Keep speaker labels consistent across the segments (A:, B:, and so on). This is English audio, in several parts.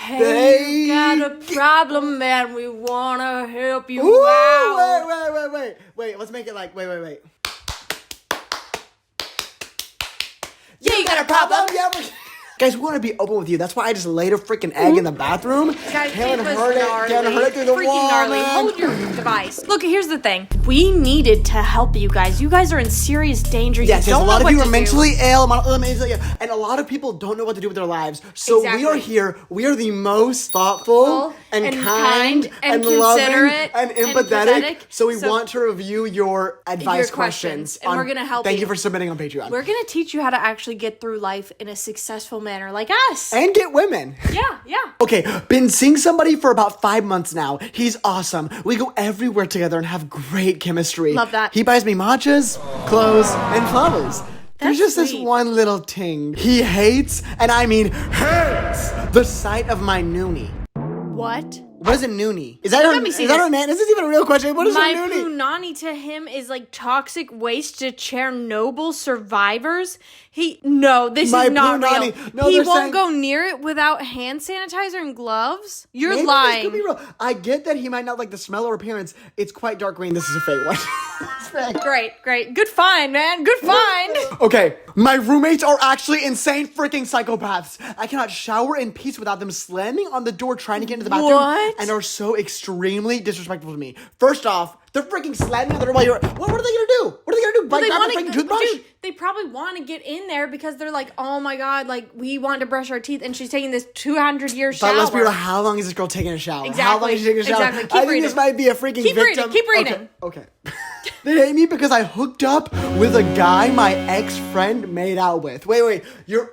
A: Hey,
B: you got a problem and we wanna help you
A: Ooh,
B: out.
A: wait. Let's make it like, wait.
B: Yeah, you got a problem?
A: Yeah, guys, we want to be open with you. That's why I just laid a freaking egg in the bathroom.
B: Guys,
A: Helen
B: it was
A: heard
B: gnarly.
A: Helen heard it through the
B: Freaking
A: wall,
B: gnarly.
A: man.
B: Hold your device. Look, here's the thing. We needed to help you guys. You guys are in serious danger.
A: Yes,
B: you don't
A: a lot
B: know
A: of you
B: what
A: are
B: to
A: mentally ill, and a lot of people don't know what to do with their lives. So we
B: Exactly.
A: are here. We are the most thoughtful and kind and loving
B: considerate
A: and
B: and
A: empathetic.
B: empathetic.
A: So we
B: So-
A: want to review your advice
B: questions, and we're gonna help
A: Thank
B: you.
A: you for submitting on Patreon.
B: We're gonna teach you how to actually get through life in a successful manner, like us.
A: And get women.
B: Yeah.
A: Okay, been seeing somebody for about 5 months now. He's awesome. We go everywhere together and have great chemistry.
B: Love that.
A: He buys me matchas, clothes, and flowers. There's just this
B: sweet.
A: one little ting. He hates, and I mean hates, the sight of my noonie.
B: What?
A: What is a noonie? Is that her
B: me see
A: name? Is this even a real question? What is
B: My
A: a noonie?
B: punani to him is like toxic waste to Chernobyl survivors. This is not
A: punani.
B: real.
A: No,
B: He
A: they're
B: won't
A: saying-
B: go near it without hand sanitizer and gloves. You're
A: Maybe
B: lying.
A: This could be real. I get that he might not like the smell or appearance. It's quite dark green. This is a fake one. It's fake.
B: Great. Good find, man. Good find.
A: Okay, my roommates are actually insane freaking psychopaths. I cannot shower in peace without them slamming on the door trying to get into the bathroom.
B: What?
A: And are so extremely disrespectful to me. First off, they're freaking slamming on the door while you're... What are they gonna do? What are they gonna do? Grab a freaking toothbrush?
B: Dude, they probably want to get in there because they're like, oh my god, like we want to brush our teeth, and she's taking this 200-year shower.
A: But let's be real, how long is this girl taking a shower?
B: Exactly.
A: How long is she taking a shower?
B: Exactly. Keep
A: I think
B: reading.
A: this might be a freaking
B: Keep
A: victim.
B: reading.
A: Okay. They hate me because I hooked up with a guy my ex-friend made out with. Wait. Your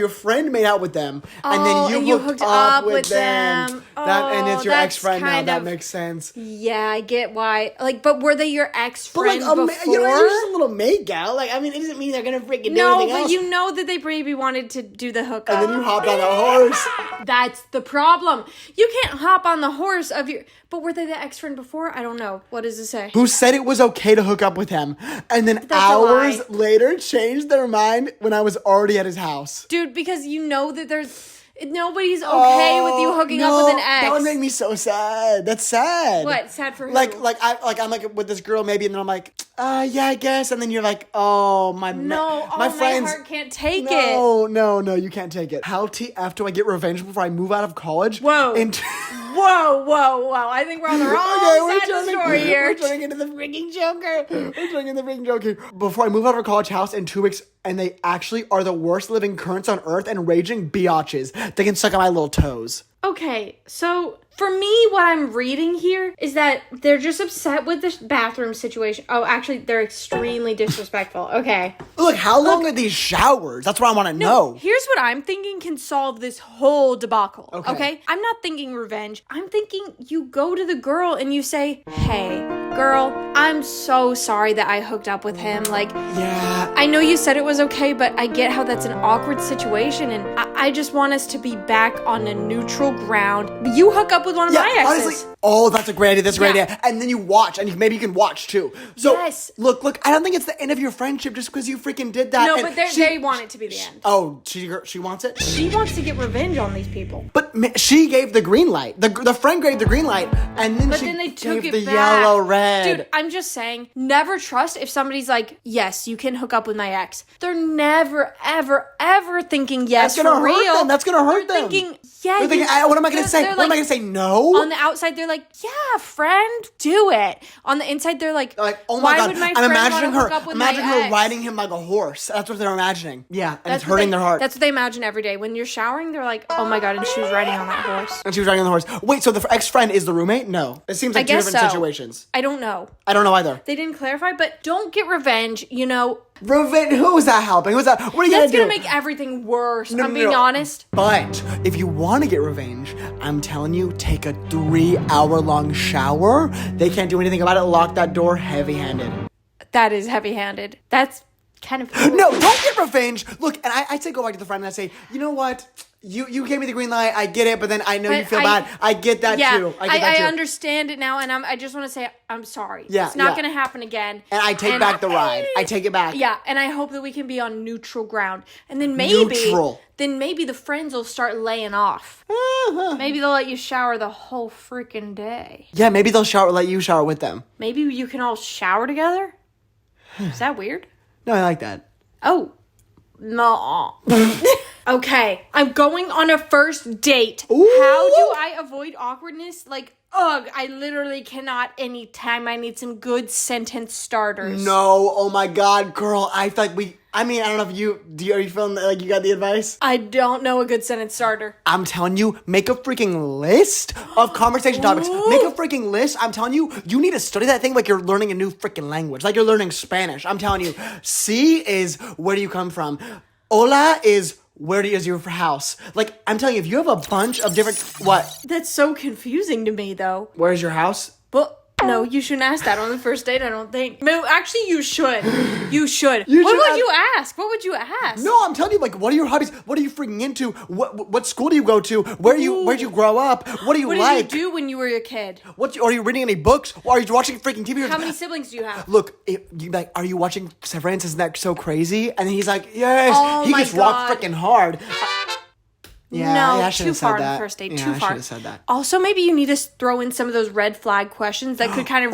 A: friend made out with them, and then you hooked up with them. And it's your
B: that's
A: ex-friend now.
B: kind
A: That
B: of-
A: makes sense.
B: Yeah, I get why. Like, but were they your
A: But
B: ex-friend
A: like,
B: before?
A: you're just a little make out. Like, I mean, it doesn't mean they're gonna freaking do
B: No,
A: anything
B: but
A: else.
B: you know that they maybe wanted to do the hookup.
A: And then you hopped on a horse.
B: That's the problem. You can't hop on the horse of your... But were they the ex-friend before? I don't know. What does it say?
A: Who said it was okay to hook up with him, and then
B: a
A: hours
B: lie.
A: later changed their mind when I was already at his house.
B: Dude, because you know that there's... Nobody's okay with you hooking up with an ex.
A: That would make me so sad. That's sad.
B: What? Sad for who?
A: I'm like with this girl maybe, and then I'm like, yeah, I guess, and then you're like, oh my
B: my
A: friends.
B: heart can't take it.
A: No, you can't take it. How TF do I get revenge before I move out of college?
B: Whoa. Whoa. I think we're on the wrong side of the story here.
A: We're turning into the freaking Joker. Before I move out of a college house in 2 weeks, and they actually are the worst living currents on earth and raging biatches. They can suck on my little toes.
B: Okay, so for me, what I'm reading here is that they're just upset with the bathroom situation. Oh, actually, they're extremely disrespectful. Okay.
A: Look, how long are these showers? That's what I want to know.
B: Here's what I'm thinking can solve this whole debacle.
A: Okay.
B: Okay? I'm not thinking revenge. I'm thinking you go to the girl and you say, hey, girl, I'm so sorry that I hooked up with him. Like,
A: Yeah.
B: I know you said it was okay, but I get how that's an awkward situation, and I just want us to be back on a neutral ground. You hook up with one of my exes.
A: Honestly, that's a great idea. And then you watch, and maybe you can watch too. So,
B: Yes.
A: look, I don't think it's the end of your friendship just because you freaking did that.
B: No,
A: And
B: but they want it to be the end.
A: Oh, she wants it?
B: She wants to get revenge on these people.
A: But she gave the green light. The friend gave the green light, and then
B: But
A: she
B: then they took
A: gave
B: it
A: the
B: back.
A: yellow red.
B: Dude, I'm just saying, never trust if somebody's like, yes, you can hook up with my ex. They're never, ever thinking yes
A: That's gonna
B: for
A: hurt
B: real.
A: them. That's gonna hurt
B: They're
A: them.
B: thinking, yeah.
A: They're thinking, what am I gonna say? What am I gonna say? No.
B: On the outside, they're like, yeah, friend, do it. On the inside, they're like,
A: Oh my
B: why
A: god!
B: would my
A: I'm
B: friend
A: imagining
B: want to
A: her.
B: hook up with
A: Imagine
B: my
A: her
B: ex?
A: riding him like a horse. That's what they're imagining. Yeah, and
B: That's
A: it's
B: what
A: hurting
B: they-
A: their heart.
B: That's what they imagine every day. When you're showering, they're like, oh my god, and she was riding on that horse.
A: And she was riding on the horse. Wait, so the ex-friend is the roommate? No, it seems like two
B: guess
A: different
B: so.
A: situations.
B: I don't know.
A: I don't know either.
B: They didn't clarify, but don't get revenge,
A: Revenge? Who is that helping? Who's that? What are you
B: That's
A: gonna do?
B: gonna make everything worse.
A: No,
B: I'm
A: no,
B: being
A: no.
B: honest.
A: But if you want to get revenge, I'm telling you, take a 3-hour-long shower. They can't do anything about it. Lock that door heavy-handed.
B: That is heavy-handed. That's kind of
A: No, don't get revenge. Look, and I say go back to the friend and I say, you know what? You gave me the green light. I get it, but then I know you feel bad. I get that too.
B: I understand it now, and I just want to say I'm sorry.
A: Yeah,
B: it's not going to happen again.
A: And I take back the ride. I take it back.
B: Yeah, and I hope that we can be on neutral ground, and then maybe the friends will start laying off. Maybe they'll let you shower the whole freaking day.
A: Yeah, maybe they'll let you shower with them.
B: Maybe you can all shower together. Is that weird?
A: No, I like that.
B: Oh. No. Okay, I'm going on a first date.
A: Ooh.
B: How do I avoid awkwardness? Like, ugh, I literally cannot anytime I need some good sentence starters.
A: No, oh my God, girl. I feel like I don't know if are you feeling like you got the advice?
B: I don't know a good sentence starter.
A: I'm telling you, make a freaking list of conversation topics. Make a freaking list. I'm telling you, you need to study that thing like you're learning a new freaking language. Like you're learning Spanish. I'm telling you. C is, where do you come from? Hola is, where is your house? Like, I'm telling you, if you have a bunch of different, what?
B: That's so confusing to me, though.
A: Where's your house?
B: But no, you shouldn't ask that on the first date, I don't think. No, actually, you should. You should. What would you ask? What would you ask?
A: No, I'm telling you, like, what are your hobbies? What are you freaking into? What school do you go to? Where'd you grow up? What do you like?
B: What did you do when you were a kid?
A: Are you reading any books? Or are you watching freaking TV?
B: How many siblings do you have?
A: Look, are you watching Severance? Isn't that so crazy? And then he's like, yes.
B: Oh,
A: he gets rocked freaking hard. Yeah,
B: no, too far on the first date. Too far.
A: I should have said that.
B: Also, maybe you need to throw in some of those red flag questions that could kind of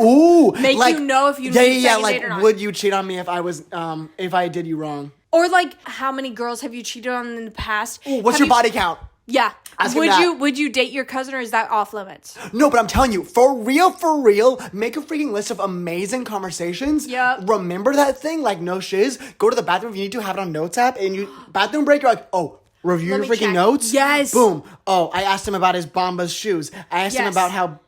B: make you know if you need second date or not.
A: Would you cheat on me if I did you wrong?
B: Or like, how many girls have you cheated on in the past?
A: Ooh, what's your body count?
B: Yeah. Would you date your cousin, or is that off limits?
A: No, but I'm telling you, for real, make a freaking list of amazing conversations.
B: Yep.
A: Remember that thing, like no shiz. Go to the bathroom if you need to, have it on Notes app, and you bathroom break, you're like, oh, review your freaking notes?
B: Yes.
A: Boom. Oh, I asked him about his Bombas shoes. I asked him about how,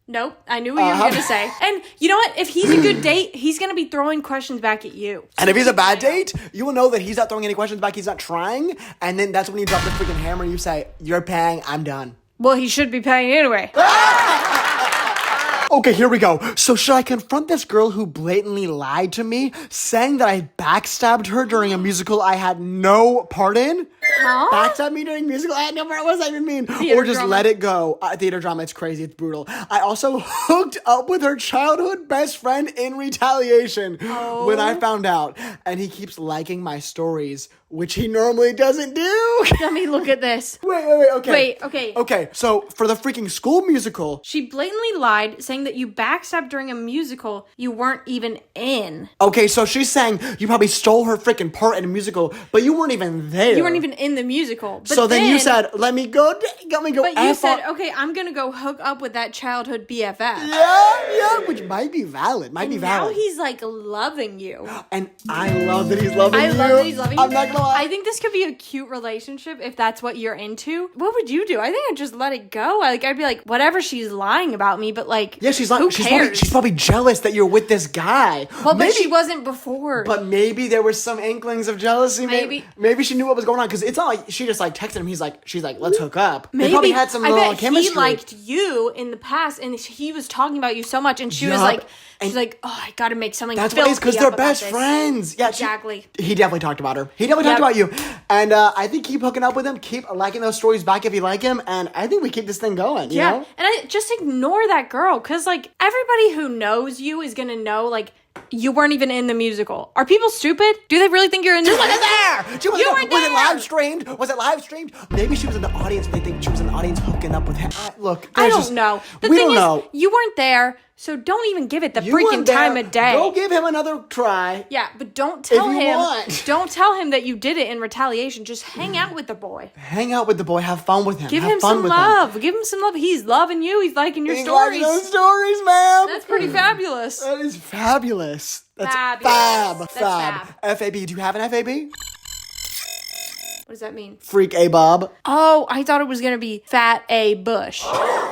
B: Nope, I knew what you were going to say. And you know what? If he's a good date, he's going to be throwing questions back at you.
A: And if he's a bad date, you will know that he's not throwing any questions back, he's not trying, and then that's when you drop the freaking hammer and you say, you're paying, I'm done.
B: Well, he should be paying anyway.
A: Okay, here we go. So should I confront this girl who blatantly lied to me, saying that I backstabbed her during a musical I had no part in?
B: Huh?
A: Backstab me during a musical I had no part. What does that even mean?
B: Theater
A: or just
B: drama.
A: let it go. Theater drama, it's crazy, it's brutal. I also hooked up with her childhood best friend in retaliation when I found out. And he keeps liking my stories, which he normally doesn't do.
B: Let me look at this.
A: Wait, okay.
B: Okay.
A: Okay, so for the freaking school musical.
B: She blatantly lied, saying that you backstabbed during a musical you weren't even in.
A: Okay, so she's saying you probably stole her freaking part in a musical, but you weren't even there.
B: You weren't even in the musical. But
A: so then you said, let me go.
B: But you said, okay, I'm going to go hook up with that childhood BFF.
A: Yeah, which might be valid.
B: Now he's like loving you.
A: And I love that he's loving you.
B: I love that he's loving you.
A: I'm not gonna lie.
B: I think this could be a cute relationship if that's what you're into. What would you do? I think I'd just let it go. I'd be like, whatever, she's lying about me, but like,
A: yeah, she's lying.
B: Who cares?
A: She's probably jealous that you're with this guy.
B: Well, but she wasn't before.
A: But maybe there were some inklings of jealousy. Maybe she knew what was going on, because it's not like she just like texted him. She's like, let's hook up. They probably had some little chemistry.
B: He liked you in the past, and he was talking about you so much, and she was like, she's like, oh, I gotta make something.
A: That's why, because they're best friends. Yeah,
B: exactly.
A: He definitely talked about her. He definitely talked about you, and I think keep hooking up with him. Keep liking those stories back if you like him, and I think we keep this thing going. You know?
B: And I just ignore that girl, because like everybody who knows you is gonna know like. You weren't even in the musical. Are people stupid? Do they really think you're in the musical?
A: She wasn't there!
B: You weren't there!
A: Was it live streamed? Maybe she was in the audience, but they think she was in the audience hooking up with him. Look,
B: I don't know. The thing is, you weren't there, so don't even give it the freaking time of day.
A: Go give him another try.
B: Yeah, but don't tell him that you did it in retaliation. Just hang out with the boy.
A: Hang out with the boy. Have fun with him.
B: Give him some love. Give him some love. He's loving you. He's liking your stories.
A: He's liking those stories, man.
B: That's pretty fabulous.
A: That is fabulous. That's
B: fabulous.
A: Fab. FAB. Do you have an FAB?
B: What does that mean?
A: Freak A Bob.
B: Oh, I thought it was going to be Fat A Bush.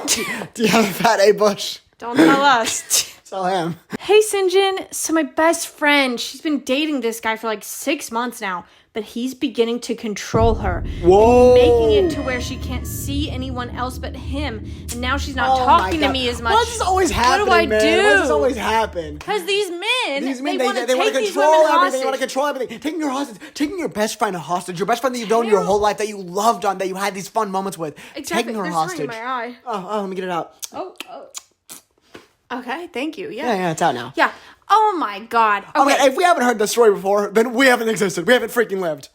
A: Do you have a Fat A Bush?
B: Don't tell us.
A: Tell him.
B: Hey, Sinjin. So my best friend, she's been dating this guy for like 6 months now. but he's beginning to control her.
A: Whoa.
B: Making it to where she can't see anyone else but him. And now she's not talking to me as much.
A: Why does this always happen?
B: What do I do?
A: Why does this always happen?
B: Because these men, they want to
A: control
B: these women
A: everything. They want to control everything. Taking your hostage, taking your best friend hostage, your best friend that you've known your whole life, that you loved on, that you had these fun moments with.
B: Exactly.
A: Taking her hostage.
B: In my eye.
A: Oh, let me get it out.
B: Oh. Okay, thank you. Yeah,
A: it's out now.
B: Yeah. Oh my God.
A: Okay, if we haven't heard this story before, then we haven't existed. We haven't freaking lived.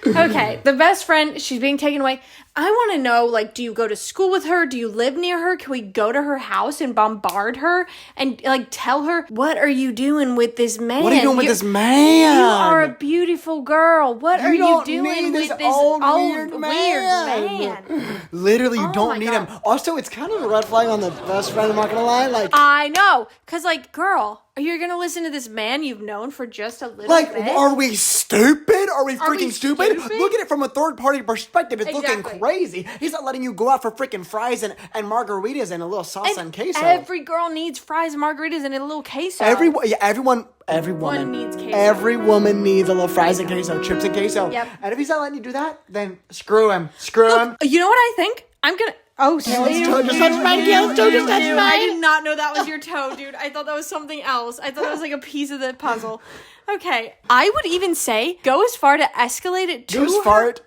B: Okay, the best friend, she's being taken away. I want to know, like, do you go to school with her? Do you live near her? Can we go to her house and bombard her and, like, tell her, what are you doing with this man?
A: What are you doing with this man?
B: You are a beautiful girl. What are you doing with this old weird man?
A: Literally, you don't need him. Also, it's kind of a red flag on the best friend, I'm not going to lie. Like,
B: I know. Because, like, girl, you're going to listen to this man you've known for just a little bit?
A: Like, are we stupid? Are we freaking stupid? Look at it from a third-party perspective. It's looking crazy. He's not letting you go out for freaking fries and margaritas and a little sauce and queso.
B: Every girl needs fries and margaritas and a little queso.
A: Every woman
B: needs queso.
A: Every woman needs a little fries and queso, chips and queso.
B: Yep.
A: And if he's not letting you do that, then screw him. Screw him.
B: You know what I think? I'm gonna... Oh,
A: just touched my heel. Just touched mine.
B: I did not know that was your toe, dude. I thought that was something else. I thought that was like a piece of the puzzle. Okay. I would even say, go as far to escalate it to
A: Goose
B: her.
A: fart.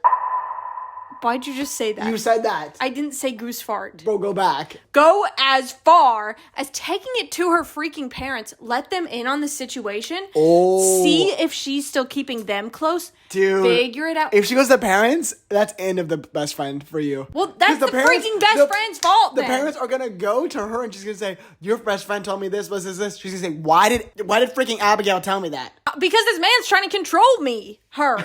B: Why'd you just say that?
A: You said that.
B: I didn't say goose fart.
A: Bro, go back.
B: Go as far as taking it to her freaking parents. Let them in on the situation.
A: Oh.
B: See if she's still keeping them close.
A: Dude.
B: Figure it out.
A: If she goes to the parents, that's end of the best friend for you.
B: Well, that's the freaking best friend's fault then.
A: The parents are going to go to her and she's going to say, your best friend told me this, this. She's going to say, why did freaking Abigail tell me that?
B: Because this man's trying to control me. Her.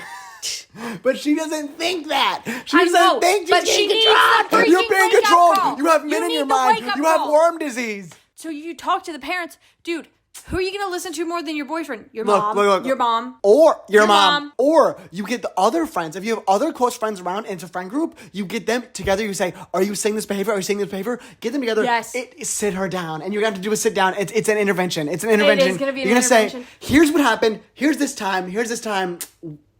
A: But she doesn't think that.
B: She doesn't think
A: she's
B: she
A: being
B: controlled.
A: You're being controlled.
B: Call.
A: You have men in your mind. You have worm disease.
B: So you talk to the parents. Dude, who are you going to listen to more than your boyfriend? Your mom. Look. Your mom.
A: Or your mom. Or you get the other friends. If you have other close friends around and it's a friend group, you get them together. You say, are you saying this behavior? Are you saying this behavior? Get them together.
B: Yes.
A: Sit her down. And you're going to have to do a sit down. It's an intervention. It's an intervention.
B: It is going to be an
A: intervention. You're
B: intervention.
A: Say, here's what happened. Here's this time.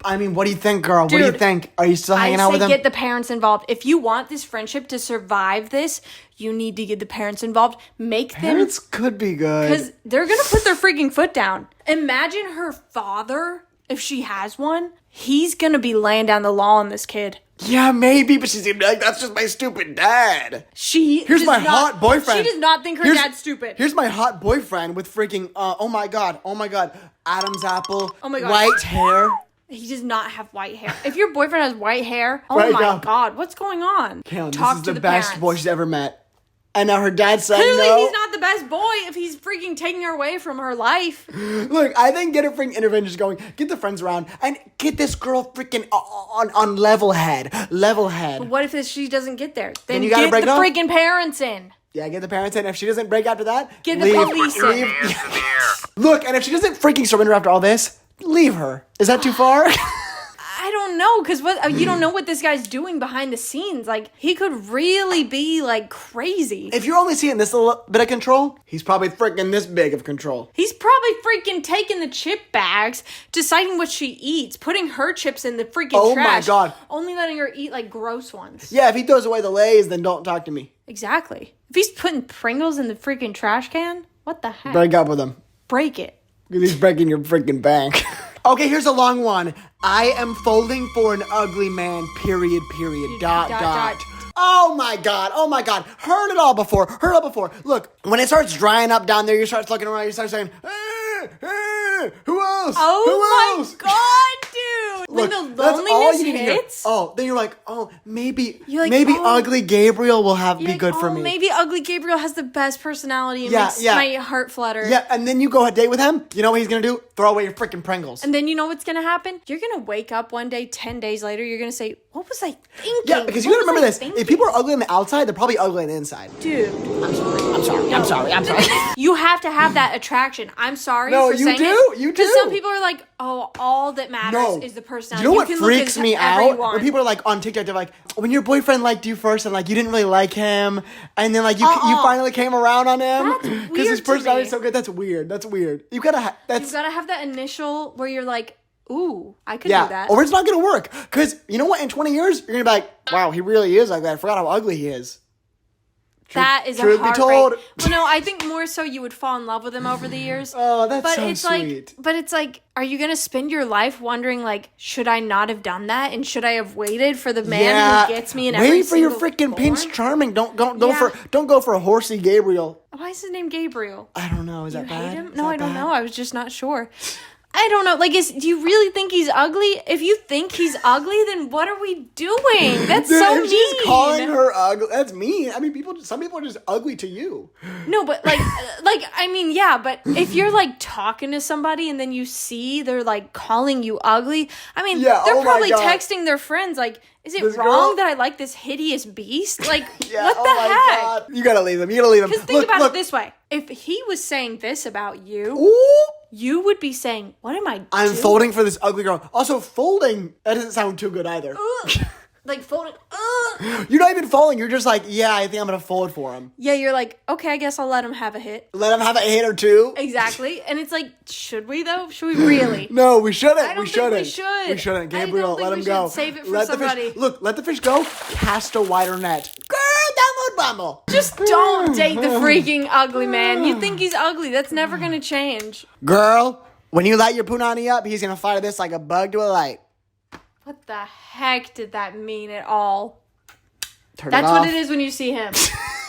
A: I mean, what do you think, girl? Dude, what do you think? Are you still hanging out with them?
B: Get the parents involved. If you want this friendship to survive this, you need to get the parents involved.
A: Parents could be good.
B: Because they're going to put their freaking foot down. Imagine her father, if she has one, he's going to be laying down the law on this kid.
A: Yeah, maybe, but she's gonna be like, that's just my stupid dad.
B: Here's
A: my hot boyfriend.
B: She does not think her dad's stupid.
A: Here's my hot boyfriend with freaking, oh my god, Adam's apple,
B: oh my god,
A: white hair.
B: He does not have white hair. If your boyfriend has white hair, oh my god, what's going on?
A: Kaylin, this is the best boy she's ever met. And now her dad's saying
B: clearly
A: no.
B: He's not the best boy if he's freaking taking her away from her life.
A: Look, I think get her freaking interventions going. Get the friends around and get this girl freaking on level head. But
B: what if she doesn't get there? Then
A: you gotta
B: get the freaking parents in.
A: Yeah, get the parents in. If she doesn't break after that,
B: get the police in.
A: Look, and if she doesn't freaking surrender after all this, leave her. Is that too far?
B: I don't know, because you don't know what this guy's doing behind the scenes. Like, he could really be, like, crazy.
A: If you're only seeing this little bit of control, he's probably freaking this big of control.
B: He's probably freaking taking the chip bags, deciding what she eats, putting her chips in the freaking trash. Oh my god. Only letting her eat, like, gross ones.
A: Yeah, if he throws away the Lay's, then don't talk to me.
B: Exactly. If he's putting Pringles in the freaking trash can, what the heck?
A: Break up with him.
B: Break it.
A: Because he's breaking your freaking bank. Okay, here's a long one. I am folding for an ugly man, period. Dot. Oh my god. Heard it all before. Look, when it starts drying up down there, you start looking around, you start saying, who else?
B: Oh my god, dude. Look, when the loneliness hits.
A: Then you're like, maybe ugly Gabriel will be good for me.
B: Maybe ugly Gabriel has the best personality and makes my heart flutter.
A: Yeah, and then you go on a date with him. You know what he's gonna do? Throw away your freaking Pringles.
B: And then you know what's gonna happen? You're gonna wake up one day, 10 days later, you're gonna say, what was I thinking?
A: Yeah, because you gotta remember this. If people are ugly on the outside, they're probably ugly on the inside.
B: Dude.
A: I'm sorry.
B: You have to have that attraction. I'm sorry for saying it.
A: You do.
B: Because some people are like, all that matters is the personality.
A: You know what freaks me out? When people are like on TikTok, they're like, when your boyfriend liked you first and like you didn't really like him, and then like you finally came around on him because his personality is so good. That's weird. You gotta have that initial where you're like,
B: Ooh, I could do that.
A: Or it's not going to work. Because you know what? In 20 years, you're going to be like, wow, he really is ugly. I forgot how ugly he is.
B: That is
A: truth
B: a
A: be told.
B: Well, no, I think more so you would fall in love with him over the years.
A: Oh, that's
B: but
A: so
B: it's
A: sweet.
B: But it's like, are you going to spend your life wondering, like, should I not have done that? And should I have waited for the man who gets me in every
A: Wait for your
B: single
A: freaking
B: form?
A: Prince Charming. Don't go for a horsey Gabriel.
B: Why is his name Gabriel?
A: I don't know. Is that bad?
B: Hate him? No, I don't know. I was just not sure. I don't know. Like, do you really think he's ugly? If you think he's ugly, then what are we doing? That's so mean.
A: She's calling her ugly. That's mean. I mean, some people are just ugly to you.
B: No, but I mean, yeah, but if you're like talking to somebody and then you see they're like calling you ugly, I mean, they're probably texting their friends like, is it wrong that I like this hideous beast? Like, what the heck?
A: God. You gotta leave him.
B: Because think about it this way. If he was saying this about you, you would be saying, what am I doing?
A: I'm folding for this ugly girl. Also, folding, that doesn't sound too good either.
B: Like folding.
A: You're not even folding. You're just like, yeah, I think I'm going to fold for him.
B: Yeah, you're like, okay, I guess I'll let him have a hit.
A: Let him have a hit or two.
B: Exactly. And it's like, should we though? Should we really?
A: No, we shouldn't.
B: I don't think we should.
A: We shouldn't. Gabriel, let him go.
B: Save it for somebody.
A: Let the fish go. Cast a wider net. Girl, download Bumble.
B: Just don't date the freaking ugly man. You think he's ugly. That's never going to change.
A: Girl, when you light your punani up, he's going to fire this like a bug to a light.
B: What the heck did that mean at all?
A: That's
B: what it is when you see him.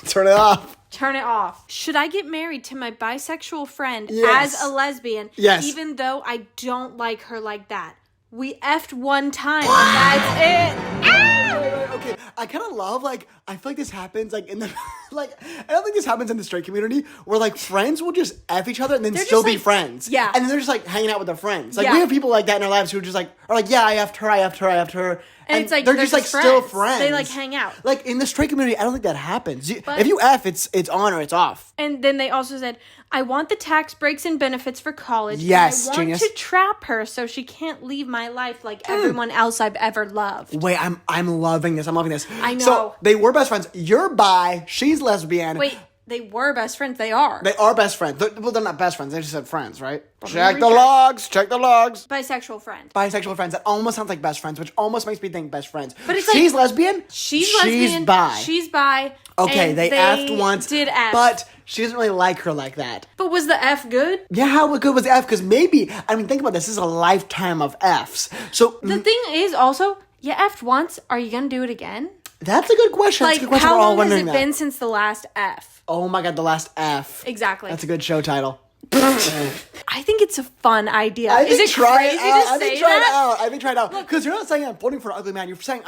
A: Turn it off.
B: Turn it off. Should I get married to my bisexual friend as a lesbian?
A: Yes.
B: Even though I don't like her like that. We effed one time. That's it.
A: Okay, I kind of love, like, I feel like this happens, like, in the, like, I don't think this happens in the straight community, where, like, friends will just F each other and then still be friends.
B: Yeah.
A: And then they're just, like, hanging out with their friends. Like, we have people like that in our lives who are just, like, yeah, I F'd her.
B: And it's like,
A: they're just, like,
B: friends.
A: still friends.
B: They, like, hang out.
A: Like, in the straight community, I don't think that happens. If you F, it's on or it's off.
B: And then they also said, I want the tax breaks and benefits for college.
A: Yes,
B: and I want
A: genius.
B: to trap her so she can't leave my life like everyone else I've ever loved.
A: Wait, I'm loving this.
B: I know.
A: So, they were best friends. You're bi, she's lesbian.
B: Wait, they were best friends. They are.
A: They are best friends. Well, they're not best friends. They just said friends, right? Check the logs.
B: Bisexual friends.
A: Bisexual friends. That almost sounds like best friends, which almost makes me think best friends.
B: But it's
A: she's
B: like,
A: lesbian.
B: She's lesbian.
A: Bi.
B: She's bi.
A: Okay, they effed once.
B: Did F.
A: But she doesn't really like her like that.
B: But was the F good?
A: Yeah, how good was the F? Because maybe, I mean, think about this. This is a lifetime of Fs. So
B: the thing is also, you effed once. Are you going to do it again?
A: That's a good question.
B: Like, how long has it been since the last F?
A: Oh my God, the last F.
B: Exactly.
A: That's a good show title.
B: I think it's a fun idea.
A: Is it crazy
B: to say that?
A: I think try it out. Because you're not saying I'm voting for an ugly man. You're saying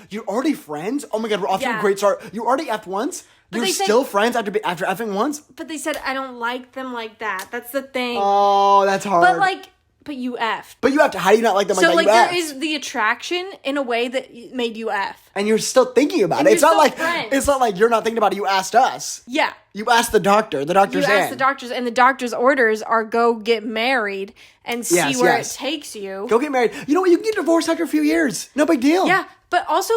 A: you're already friends. Oh my God, we're off to a great start. You already effed once. You're still friends after effing once.
B: But they said I don't like them like that. That's the thing.
A: Oh, that's hard.
B: But you effed.
A: But you have to. How do you not like them like that? So
B: there is the attraction in a way that made you F.
A: And you're still thinking about it. It's not like you're not thinking about it. You asked us.
B: Yeah.
A: You asked the doctor. The doctor's in.
B: You asked the doctors, and the doctor's orders are go get married and see where it takes you.
A: Go get married. You know what? You can get divorced after a few years. No big deal.
B: Yeah. But also,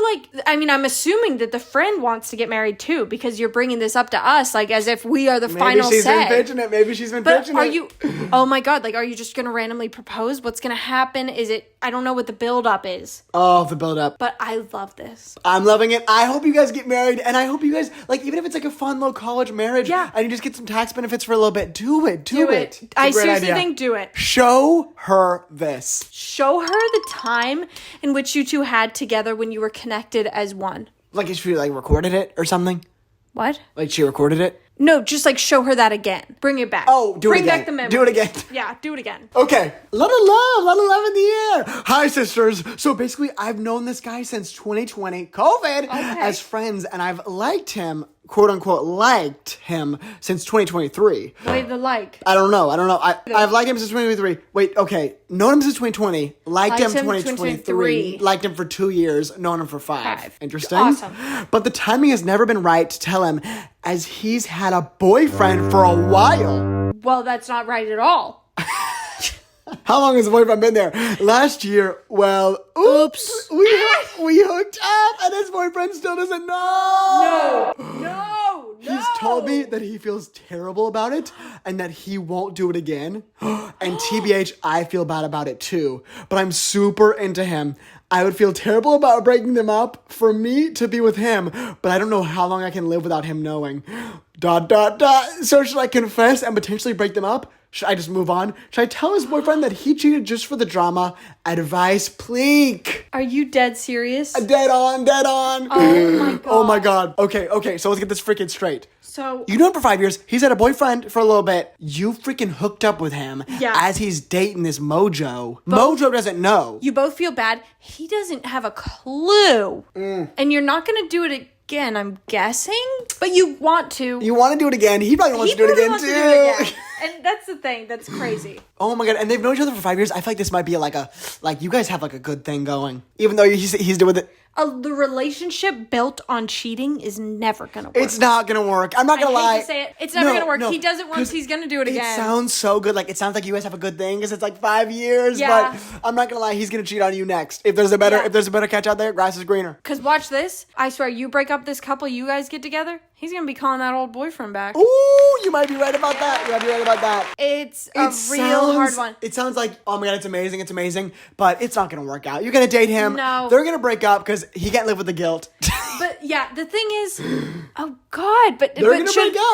B: I'm assuming that the friend wants to get married too, because you're bringing this up to us, like, as if we are the final say.
A: Maybe she's been pitching it.
B: Are you, oh my God, like, are you just going to randomly propose? What's going to happen? I don't know what the build-up is.
A: Oh, the build-up.
B: But I love this.
A: I'm loving it. I hope you guys get married, and I hope you guys, like, even if it's like a fun little college marriage, and you just get some tax benefits for a little bit, do it. Do it.
B: I seriously think do it.
A: Show her this.
B: Show her the time in which you two had together when you were connected as one.
A: Like, if she, recorded it or something?
B: What?
A: Like, she recorded it?
B: No, just, show her that again. Bring it back.
A: Oh, do it again.
B: Bring back the memory.
A: Do it again.
B: Yeah, do it again.
A: Okay. Lot of love in the air. Hi, sisters. So, basically, I've known this guy since 2020, COVID, as friends, and I've liked him, quote-unquote, liked him since 2023.
B: Wait, the like?
A: I don't know. I've liked him since 2023. Wait, okay. Known him since 2020. Liked him 2023. Liked him for 2 years. Known him for 5. Interesting.
B: Awesome.
A: But the timing has never been right to tell him, as he's had a boyfriend for a while.
B: Well, that's not right at all.
A: How long has the boyfriend been there? Last year, well, oops. We hooked up, and his boyfriend still doesn't know.
B: No.
A: He's told me that he feels terrible about it and that he won't do it again. And TBH, I feel bad about it too. But I'm super into him. I would feel terrible about breaking them up for me to be with him, but I don't know how long I can live without him knowing. ... So should I confess and potentially break them up? Should I just move on? Should I tell his boyfriend that he cheated just for the drama? Advice, please.
B: Are you dead serious?
A: Dead on.
B: Oh my god.
A: Oh my god. Okay, so let's get this freaking straight.
B: So
A: you know him for 5 years. He's had a boyfriend for a little bit. You freaking hooked up with him as he's dating this Mojo. Mojo doesn't know.
B: You both feel bad. He doesn't have a clue. And you're not going to do it again, I'm guessing? But you want to.
A: You want to do it again. He probably wants to do it again, too.
B: And that's the thing. That's crazy.
A: Oh my god. And they've known each other for 5 years. I feel like this might be like you guys have like a good thing going. Even though he's doing it.
B: The relationship built on cheating is never going to work.
A: It's not going to work. I'm not going to lie.
B: I hate to say it. It's never going to work. No, he does it once. He's going to do it again.
A: It sounds so good. Like, it sounds like you guys have a good thing because it's like 5 years.
B: Yeah.
A: But I'm not going to lie. He's going to cheat on you next. If there's a better catch out there, grass is greener.
B: Because watch this. I swear, you break up this couple, you guys get together, he's going to be calling that old boyfriend back.
A: Ooh, you might be right about that.
B: It's a real hard one.
A: It sounds like, oh my god, it's amazing. But it's not going to work out. You're going to date him.
B: No.
A: They're going to break up because he can't live with the guilt.
B: But yeah, the thing is, oh god, but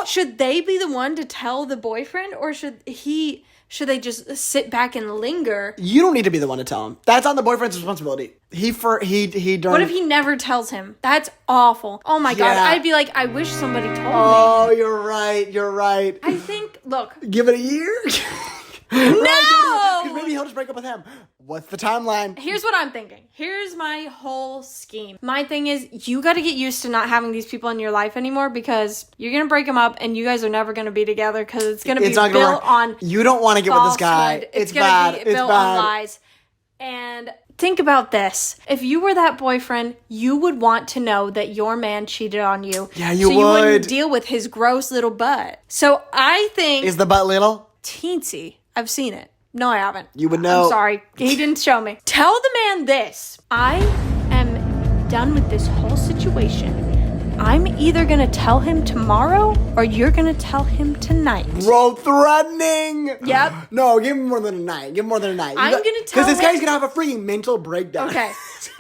B: should they be the one to tell the boyfriend, or should they just sit back and linger?
A: You don't need to be the one to tell him. That's on the boyfriend's responsibility. What
B: if he never tells him? That's awful. Oh my god, I'd be like, I wish somebody told me.
A: Oh, you're right.
B: I think, look.
A: Give it a year?
B: No!
A: Because maybe he'll just break up with him. What's the timeline?
B: Here's what I'm thinking. Here's my whole scheme. My thing is, you got to get used to not having these people in your life anymore, because you're going to break them up and you guys are never going to be together because it's going to be built on
A: You don't want to get with this guy. It's
B: going to be built on lies. And think about this. If you were that boyfriend, you would want to know that your man cheated on you.
A: Yeah, you would.
B: So you wouldn't deal with his gross little butt. So I think...
A: Is the butt little?
B: Teensy. I've seen it. No, I haven't.
A: You would know.
B: I'm sorry. He didn't show me. Tell the man this. I am done with this whole situation. I'm either going to tell him tomorrow or you're going to tell him tonight.
A: Bro, threatening.
B: Yep.
A: No, give him more than a night. I'm going
B: to tell him.
A: Because this guy's going to have a freaking mental breakdown.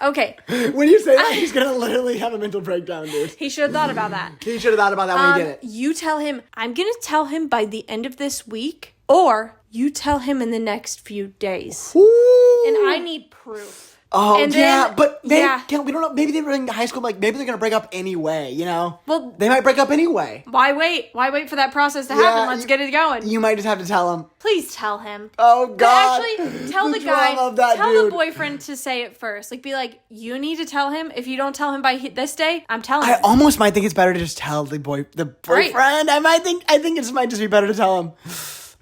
B: Okay.
A: When you say that, he's going to literally have a mental breakdown, dude.
B: He should have thought about that.
A: He should have thought about that when he did it.
B: You tell him, I'm going to tell him by the end of this week, or you tell him in the next few days.
A: Ooh.
B: And I need proof.
A: Oh, and but we don't know. Maybe they were in high school, like, maybe they're going to break up anyway, you know?
B: Well,
A: they might break up anyway.
B: Why wait? Why wait for that process to happen? Let's get it going.
A: You might just have to tell him.
B: Please tell him.
A: Oh, God.
B: But actually, tell the guy, tell the boyfriend to say it first. Like, be like, you need to tell him. If you don't tell him by this day, I'm telling him.
A: I almost might think it's better to just tell the boyfriend. Right. I think it might just be better to tell him.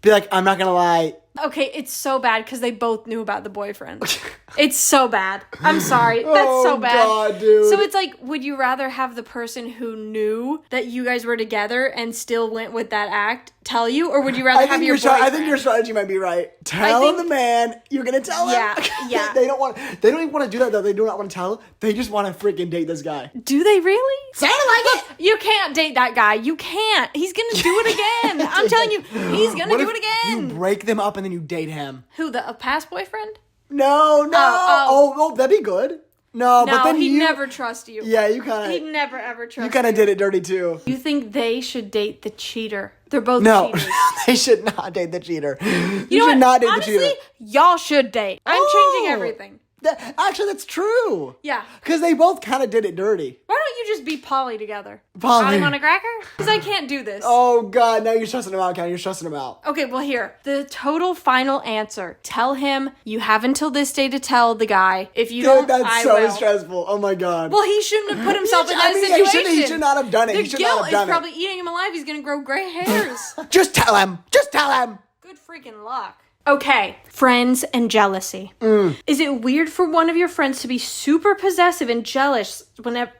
A: Be like, I'm not going to lie.
B: Okay, it's so bad because they both knew about the boyfriend. It's so bad. I'm sorry. That's so bad.
A: God, dude.
B: So it's like, would you rather have the person who knew that you guys were together and still went with that act tell you, or would you rather have your boyfriend?
A: I think your strategy might be right. Tell the man you're gonna tell him.
B: Yeah.
A: They don't even want to do that though. They do not want to tell. They just want to freaking date this guy.
B: Do they really?
A: Sound like it.
B: You can't date that guy. You can't. He's gonna do it again. I'm telling you, he's gonna do it again.
A: You break them up and then you date him.
B: Who, the past boyfriend?
A: No. Oh, that'd be good. No, but then
B: he'd never trust you.
A: Yeah, you kind of...
B: He'd never, ever trust you.
A: You kind of did it dirty, too.
B: You think they should date the cheater? They're both cheaters.
A: No, they should not date the cheater.
B: You should not date the cheater. Honestly, y'all should date. I'm changing everything.
A: Actually, that's true.
B: Yeah.
A: Because they both kind of did it dirty.
B: Why don't you just be Polly together?
A: Polly
B: on a cracker? Because I can't do this.
A: Oh, God. Now you're stressing him out, Ken. You're stressing him out.
B: Okay, well, here. The total final answer. Tell him you have until this day to tell the guy. If you don't,
A: that's so stressful. Oh, my God.
B: Well, he shouldn't have put himself in that situation.
A: He should not have done it.
B: The guilt is probably eating him alive. He's going to grow gray hairs.
A: Just tell him.
B: Good freaking luck. Okay, friends and jealousy. Is it weird for one of your friends to be super possessive and jealous whenever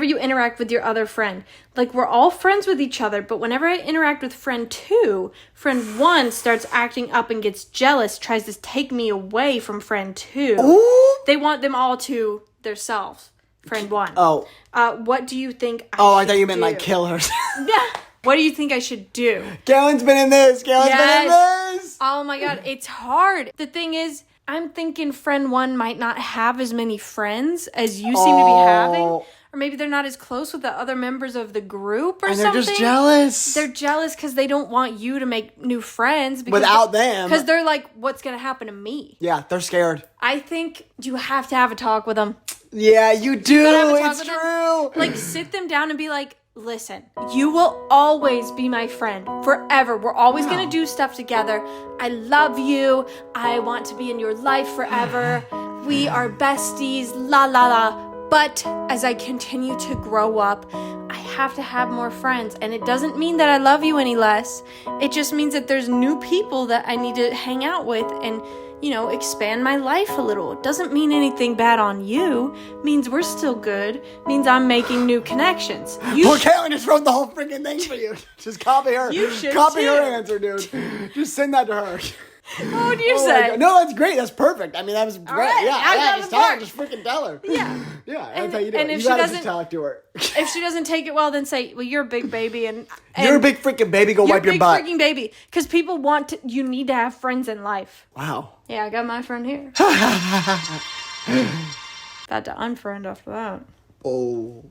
B: you interact with your other friend? Like, we're all friends with each other, but whenever I interact with friend 2, friend 1 starts acting up and gets jealous, tries to take me away from friend 2.
A: Ooh.
B: They want them all to themselves. Friend 1.
A: Oh.
B: What do you think
A: I thought you meant like kill her.
B: Yeah. What do you think I should do?
A: Galen's been in this. Been in this.
B: Oh my God, it's hard. The thing is, I'm thinking friend 1 might not have as many friends as you seem to be having. Or maybe they're not as close with the other members of the group or something.
A: And they're just jealous.
B: They're jealous because they don't want you to make new friends.
A: Without them.
B: Because they're like, what's going to happen to me?
A: Yeah, they're scared.
B: I think you have to have a talk with them.
A: Yeah, you do. It's true.
B: Like, sit them down and be like, listen, you will always be my friend forever. We're always going to do stuff together. I love you. I want to be in your life forever. We are besties. La, la, la. But as I continue to grow up, I have to have more friends. And it doesn't mean that I love you any less. It just means that there's new people that I need to hang out with and, you know, expand my life a little. It doesn't mean anything bad on you. It means we're still good. It means I'm making new connections.
A: Poor Caitlin just wrote the whole freaking thing for you. Just copy her.
B: You should
A: copy
B: too.
A: her answer, dude. Just send that to her.
B: What would you say?
A: No, that's great. That's perfect. I mean, that was great.
B: Right.
A: Yeah, just tell her. Just freaking tell her.
B: Yeah.
A: Yeah, that's how you do
B: and
A: it.
B: if
A: You
B: she
A: gotta
B: doesn't-
A: just talk to her.
B: If she doesn't take it well, then say, well, you're a big baby and
A: You're a big freaking baby. Go wipe your butt.
B: You're a big freaking baby. Because people you need to have friends in life.
A: Wow.
B: Yeah, I got my friend here. About to unfriend after that.
A: Oh.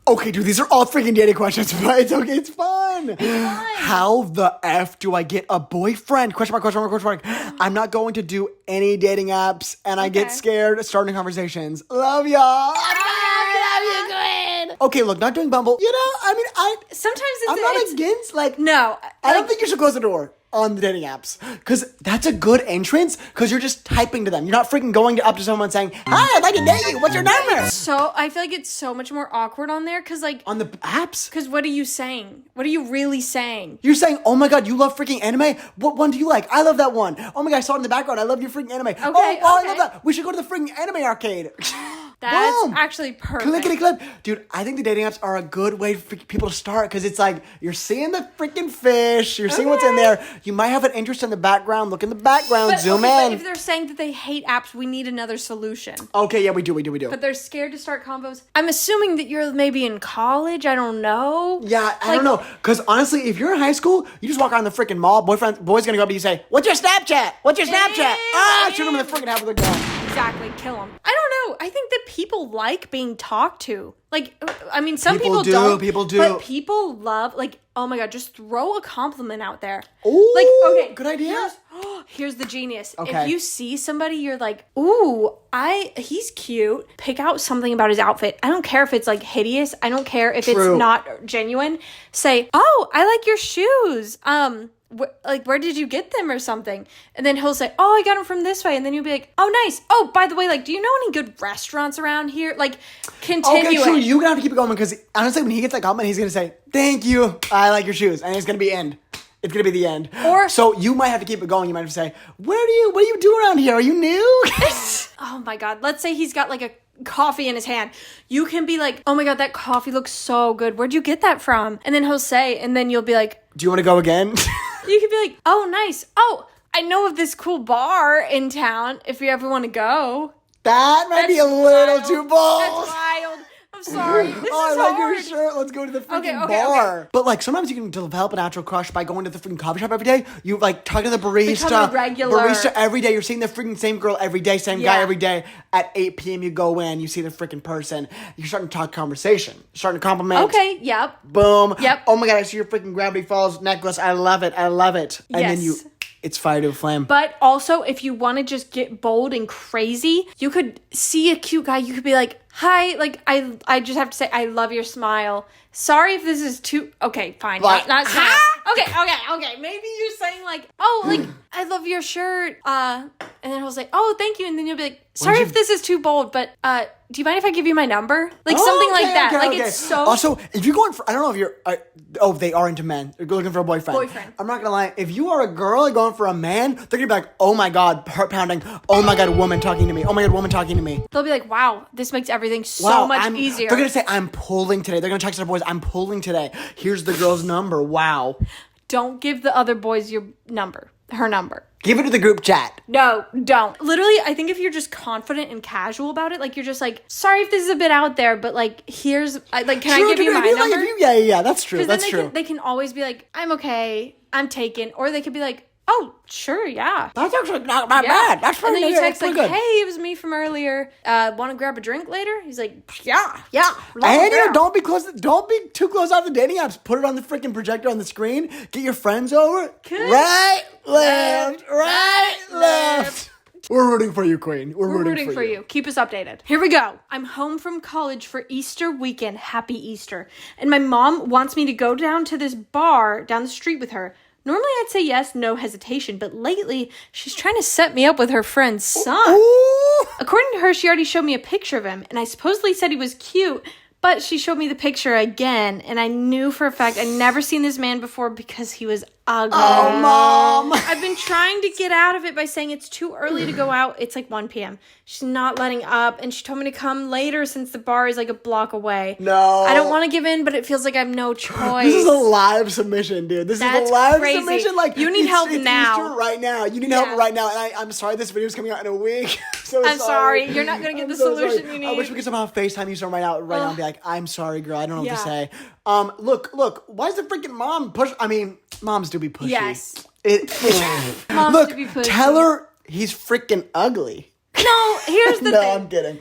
A: Okay, dude, these are all freaking dating questions, but it's okay, it's fun. How the F do I get a boyfriend? Question mark, question mark, question mark. I'm not going to do any dating apps, and I get scared starting conversations. Love y'all. Love you, Gwen. Okay, look, not doing Bumble. You know, I mean,
B: sometimes
A: I'm not against, like,
B: no.
A: I don't think you should close the door on the dating apps, because that's a good entrance, because you're just typing to them. You're not freaking going up to someone saying, hi, I'd like to date you. What's your number?
B: So I feel like it's so much more awkward on there, because like
A: on the apps?
B: Because what are you saying? What are you really saying?
A: You're saying, oh my god, you love freaking anime? What one do you like? I love that one. Oh my god, I saw it in the background. I love your freaking anime. I love that. We should go to the freaking anime arcade.
B: That's
A: Boom.
B: actually perfect.
A: Clickety clip. Dude, I think the dating apps are a good way for people to start, because it's like, you're seeing the freaking fish, you're seeing what's in there. You might have an interest in the background. Look in the background, zoom in.
B: But if they're saying that they hate apps, we need another solution.
A: Okay, yeah, we do.
B: But they're scared to start combos. I'm assuming that you're maybe in college. I don't know.
A: Yeah, I don't know. Because honestly, if you're in high school, you just walk around the freaking mall, boy's gonna go up to you and say, what's your Snapchat? What's your Snapchat? Shoot him in the freaking head with a gun.
B: Exactly, kill him. I don't know. I think that people like being talked to. Like, I mean, some
A: People do,
B: don't.
A: people do.
B: But people love, like, oh my god, just throw a compliment out there.
A: Ooh,
B: like, okay,
A: good idea.
B: Here's the genius.
A: Okay.
B: If you see somebody, you're like, ooh, he's cute. Pick out something about his outfit. I don't care if it's like hideous. I don't care if it's not genuine. Say, oh, I like your shoes. Where did you get them or something? And then he'll say, oh, I got them from this way. And then you'll be like, oh, nice. Oh, by the way, like, do you know any good restaurants around here? Like, continue.
A: Okay, true. You're gonna have to keep it going, because honestly, when he gets that comment, he's gonna say, thank you, I like your shoes. And it's gonna be end. It's gonna be the end. So you might have to keep it going. You might have to say, what do you do around here? Are you new?
B: Oh my god. Let's say he's got like a coffee in his hand. You can be like, oh my god, that coffee looks so good. Where'd you get that from? And then he'll say, and then you'll be like,
A: do you want to go again?
B: You could be like, oh, nice. Oh, I know of this cool bar in town if you ever want to go.
A: That might be a little too bold.
B: That's wild. I'm sorry. This is
A: I like
B: hard.
A: your shirt. Let's go to the freaking
B: Okay.
A: bar. But like, sometimes you can develop a natural crush by going to the freaking coffee shop every day. You like talk to the barista.
B: Become a regular.
A: Barista every day. You're seeing the freaking same girl every day, same guy every day. At 8 p.m. you go in, you see the freaking person. You're starting to talk conversation. You're starting to compliment.
B: Okay, yep.
A: Boom.
B: Yep.
A: Oh my god, I see your freaking Gravity Falls necklace. I love it. And then it's fire to a flame.
B: But also, if you want to just get bold and crazy, you could see a cute guy. You could be like, hi, like, I just have to say, I love your smile. Sorry if this is too... Okay, fine.
A: Like,
B: not smile. Okay. Maybe you're saying like, oh, like, I love your shirt. And then he'll say, oh, thank you. And then you'll be like, sorry if this is too bold, but do you mind if I give you my number? Like, something like that. It's so...
A: Also, if you're going for... I don't know if you're... they are into men. They're looking for a boyfriend. I'm not going to lie. If you are a girl going for a man, they're going to be like, oh my god, heart pounding. Oh my god, woman talking to me. Oh my god, woman talking to me.
B: They'll be like, wow, this makes everything so much easier.
A: They're going to say, I'm pulling today. They're going to text their boys, I'm pulling today. Here's the girl's number. Wow.
B: Don't give the other boys your number. Her number.
A: Give it to the group chat.
B: No, don't. Literally, I think if you're just confident and casual about it, like you're just like, sorry if this is a bit out there, but like here's can I give you my number?
A: Yeah, that's true. That's true.
B: They can always be like, I'm okay, I'm taken, or they could be like, oh, sure, yeah.
A: That's actually not bad. That's pretty good.
B: And then you text like, hey, it was me from earlier. Want to grab a drink later? He's like, yeah.
A: And don't be too close off the dating apps. Put it on the freaking projector on the screen. Get your friends over. Right, left. We're rooting for you, Queen. We're rooting for you.
B: Keep us updated. Here we go. I'm home from college for Easter weekend. Happy Easter. And my mom wants me to go down to this bar down the street with her. Normally I'd say yes, no hesitation, but lately she's trying to set me up with her friend's son.
A: Ooh.
B: According to her, she already showed me a picture of him, and I supposedly said he was cute, but she showed me the picture again, and I knew for a fact I'd never seen this man before because he was ugly.
A: Oh, Mom.
B: I've been trying to get out of it by saying it's too early to go out. It's like 1 p.m. She's not letting up, and she told me to come later since the bar is like a block away.
A: No.
B: I don't want to give in, but it feels like I have no choice.
A: This is a live submission, dude. That's
B: crazy.
A: Submission. Like,
B: you need help
A: it's
B: now.
A: Easter right now. You need help right now. And I'm sorry this video's coming out in a week.
B: I'm sorry. You're not going to get the solution you need.
A: I wish we could somehow FaceTime you right now and be like, I'm sorry, girl. I don't know what to say. Look. Why is the freaking mom push? I mean, moms do be pushy.
B: Yes.
A: Moms do be pushy. Tell her he's freaking ugly.
B: No, here's the thing.
A: No, I'm kidding.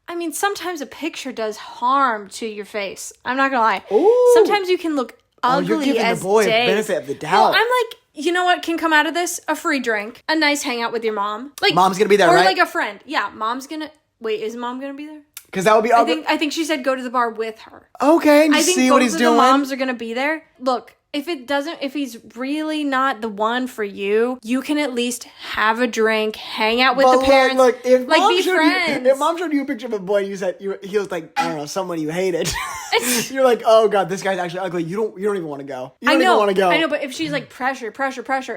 B: I mean, sometimes a picture does harm to your face. I'm not going to lie.
A: Ooh.
B: Sometimes you can look ugly
A: you're giving
B: as
A: the boy
B: days.
A: a benefit of the doubt.
B: Well, I'm like, you know what can come out of this? A free drink. A nice hangout with your mom. Like,
A: mom's going to be there,
B: or
A: right?
B: Or like a friend. Yeah, mom's going to... Wait, is mom going to be there?
A: Because that would be...
B: I think she said go to the bar with her.
A: Okay, and see what he's doing.
B: I think both of the moms are going to be there. Look, if he's really not the one for you, you can at least have a drink, hang out with the parents.
A: Look, if
B: be friends.
A: If mom showed you a picture of a boy and you said he was like, I don't know, someone you hated. You're like, oh god, this guy's actually ugly. You don't even want to go. You don't even want to go.
B: I know, but if she's like pressure,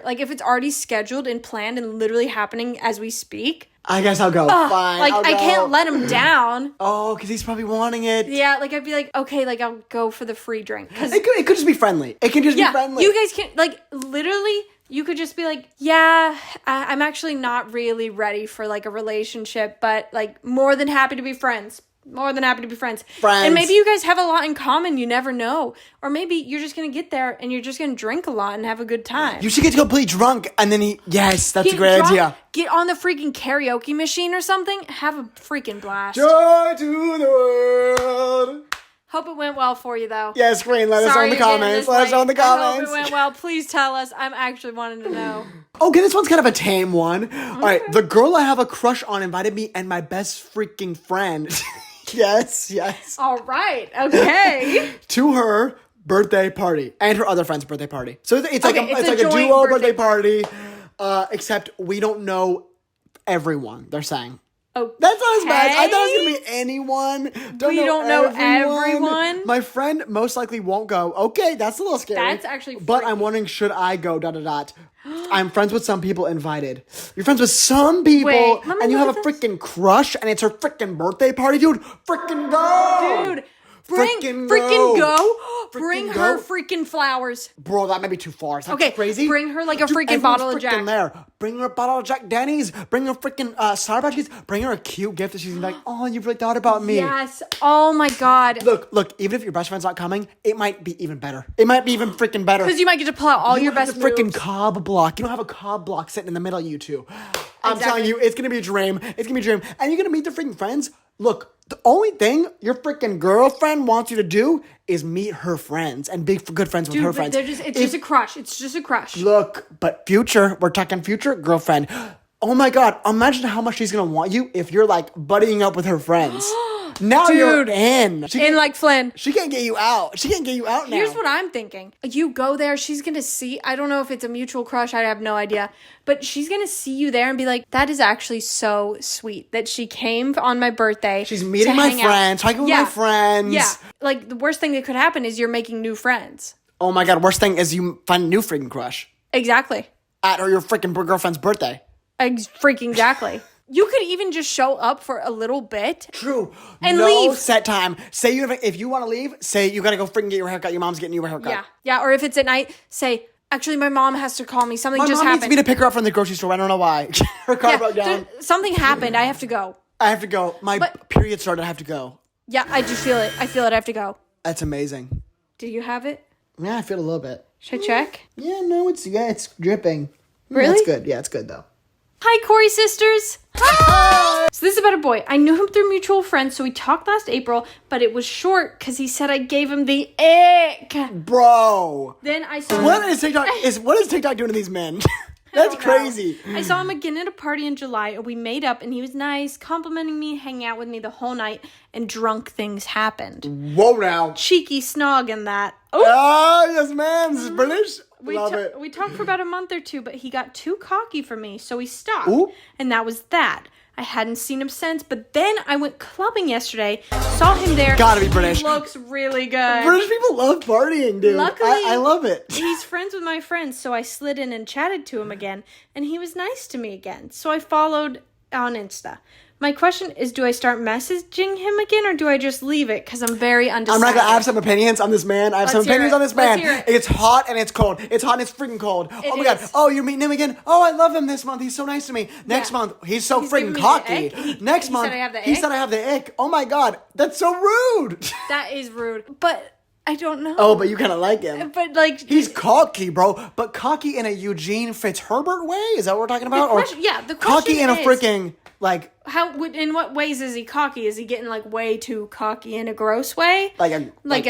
B: like if it's already scheduled and planned and literally happening as we speak,
A: I guess I'll go. Fine.
B: Like, I can't let him down.
A: Oh, because he's probably wanting it.
B: Yeah, like, I'd be like, okay, like, I'll go for the free drink.
A: It could just be friendly. It can just be friendly.
B: You guys can, like, literally, you could just be like, yeah, I'm actually not really ready for, like, a relationship, but, like, more than happy to be friends. More than happy to be friends. And maybe you guys have a lot in common. You never know. Or maybe you're just going to get there and you're just going to drink a lot and have a good time.
A: You should get completely drunk and then that's a great idea.
B: Get on the freaking karaoke machine or something. Have a freaking blast.
A: Joy to the world.
B: Hope it went well for you, though.
A: Yes, Queen. Let us know in the comments.
B: I hope it went well. Please tell us. I'm actually wanting to know.
A: Okay, this one's kind of a tame one. Okay. All right, the girl I have a crush on invited me and my best freaking friend. Yes.
B: All right. Okay.
A: To her birthday party and her other friend's birthday party. So it's like a duo birthday party. Except we don't know everyone. They're saying.
B: Oh,
A: that's not as bad. I thought it was gonna be anyone.
B: We don't know everyone.
A: My friend most likely won't go. Okay, that's a little scary.
B: That's actually freaky.
A: But I'm wondering, should I go? I'm friends with some people invited. You're friends with some people, and you have a freaking crush, and it's her freaking birthday party, dude. Freaking go,
B: dude. Freaking go. Bring her freaking flowers.
A: Bro, that might be too far. Is that crazy?
B: Bring her like a freaking bottle of Jack.
A: There. Bring her a bottle of Jack Denny's. Bring her freaking Sour Patch Kids. Bring her a cute gift that she's like, oh, you really thought about me.
B: Yes. Oh my god.
A: Look. Even if your best friend's not coming, it might be even better. It might be even freaking better.
B: Because you might get to pull out all your best moves.
A: Freaking cob block. You don't have a cob block sitting in the middle of you two. I'm telling you, it's gonna be a dream. It's gonna be a dream, and you're gonna meet the freaking friends. Look. The only thing your freaking girlfriend wants you to do is meet her friends and be good friends with her friends.
B: It's just a crush. It's just a crush.
A: Look, but we're talking future girlfriend. Oh my god, imagine how much she's gonna want you if you're like buddying up with her friends. Now you're in.
B: Like Flynn.
A: She can't get you out. She can't get you out now.
B: Here's what I'm thinking. You go there, she's going to see, I don't know if it's a mutual crush, I have no idea, but she's going to see you there and be like, that is actually so sweet that she came on my birthday.
A: She's meeting my friends, talking with my friends.
B: Yeah. Like, the worst thing that could happen is you're making new friends.
A: Oh my god, worst thing is you find a new freaking crush.
B: Exactly.
A: At your freaking girlfriend's birthday.
B: Freaking exactly. You could even just show up for a little bit.
A: True.
B: And leave.
A: Set time. Say if you want to leave, say you got to go freaking get your haircut. Your mom's getting you a haircut.
B: Yeah. Or if it's at night, say, Actually, my mom has to call me. Something
A: My
B: just
A: mom
B: happened.
A: needs me to pick her up from the grocery store. I don't know why. Her car broke down.
B: Something happened. I have to go.
A: I have to go. My period started. I have to go.
B: Yeah, I just feel it. I feel it. I have to go.
A: That's amazing.
B: Do you have it?
A: Yeah, I feel a little bit.
B: Should I check?
A: Yeah, no, it's dripping.
B: Really?
A: That's good. Yeah, it's good though.
B: Hi, Corey sisters. Hi. So this is about a boy. I knew him through mutual friends, so we talked last April, but it was short because he said I gave him the ick.
A: Bro.
B: Then I saw
A: what is TikTok doing to these men? That's crazy.
B: I saw him again at a party in July, and we made up, and he was nice, complimenting me, hanging out with me the whole night, and drunk things happened.
A: Whoa now.
B: Cheeky snog and that.
A: Oh, yes, ma'am. This is British. Love it.
B: We talked for about a month or two, but he got too cocky for me, so we stopped.
A: Ooh.
B: And that was that. I hadn't seen him since, but then I went clubbing yesterday, saw him there.
A: Gotta be British.
B: He looks really good.
A: British people love partying, dude.
B: Luckily,
A: I love it.
B: He's friends with my friends, so I slid in and chatted to him again, and he was nice to me again. So I followed on Insta. My question is, do I start messaging him again, or do I just leave it? Because I'm very undecided.
A: I have some opinions on this man. Let's hear it. It's hot and it's cold. It's hot and it's freaking cold. Oh my God. Oh, you're meeting him again? Oh, I love him this month. He's so nice to me. Next month, he's freaking cocky. Next month, he said I have the ick. Oh my God. That's so rude.
B: That is rude. But I don't know.
A: Oh, but you kind of like him.
B: But like...
A: He's cocky, bro. But cocky in a Eugene Fitzherbert way? Is that what we're talking about?
B: The question
A: cocky in a
B: is,
A: freaking... Like,
B: in what ways is he cocky? Is he getting like way too cocky in a gross way?
A: I don't like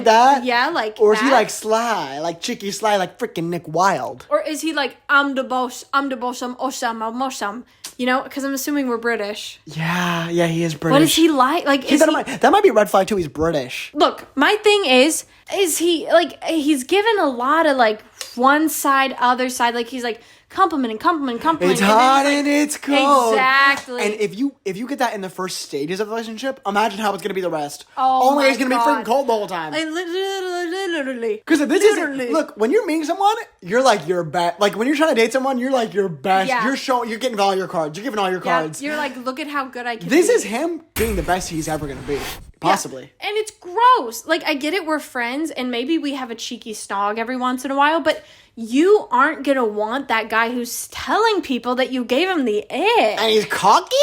A: that.
B: Yeah, like.
A: Or is he like sly, like cheeky sly, like freaking Nick Wilde?
B: Or is he like I'm the boss, I'm awesome? You know, because I'm assuming we're British.
A: Yeah, he is British.
B: What is he like? Like,
A: that might be a red flag too. He's British.
B: Look, my thing is he like he's given a lot of like one side, other side. Like he's like. Complimenting.
A: It's hot and it's cold.
B: Exactly.
A: And if you get that in the first stages of the relationship, imagine how it's gonna be the rest.
B: Oh
A: Only
B: my
A: it's gonna be freaking cold the whole time.
B: Literally.
A: Because if this is look, when you're meeting someone, you're like your best. Like when you're trying to date someone, you're like your best.
B: Yeah.
A: You're getting all your cards. You're giving all your cards.
B: You're like, look at how good I can.
A: This is him being the best he's ever gonna be. Possibly.
B: Yeah. And it's gross. Like, I get it, we're friends, and maybe we have a cheeky snog every once in a while, but you aren't gonna want that guy who's telling people that you gave him the ick.
A: And he's cocky?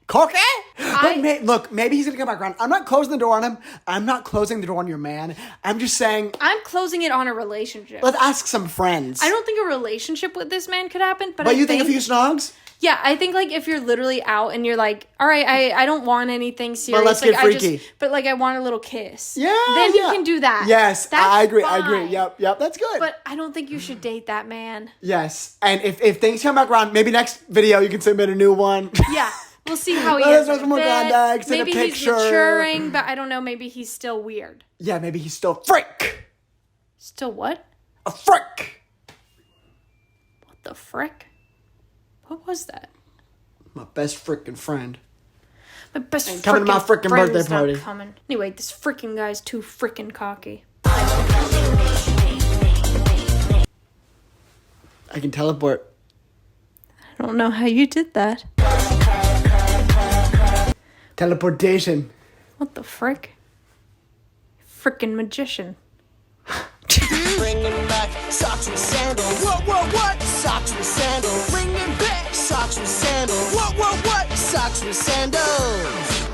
A: Cocky? But maybe he's gonna come back around. I'm not closing the door on him. I'm not closing the door on your man. I'm just saying...
B: I'm closing it on a relationship.
A: Let's ask some friends.
B: I don't think a relationship with this man could happen, but
A: you think a few snogs?
B: Yeah, I think, like, if you're literally out and you're like, all right, I don't want anything serious.
A: But let's get freaky.
B: But, like, I want a little kiss.
A: Yeah,
B: Then you can do that.
A: Yes,
B: that's
A: I agree.
B: fine.
A: I agree. Yep, that's good.
B: But I don't think you should date that man.
A: Yes, and if things come back around, maybe next video you can submit a new one.
B: Yeah, we'll see how he
A: Let
B: is.
A: us know some more contacts,
B: maybe
A: send a picture.
B: He's maturing, but I don't know. Maybe he's still weird.
A: Yeah, maybe he's still a frick.
B: Still what?
A: A frick.
B: What the frick? What was that?
A: My best frickin' friend.
B: My best
A: ain't coming to my frickin' birthday party.
B: Not coming. Anyway, this frickin' guy's too frickin' cocky.
A: I can teleport.
B: I don't know how you did that.
A: Teleportation.
B: What the frick? Frickin' magician.
C: Bringing back socks and sandals. What? Socks and sandals. Bringing back socks and sandals. What? Socks and sandals.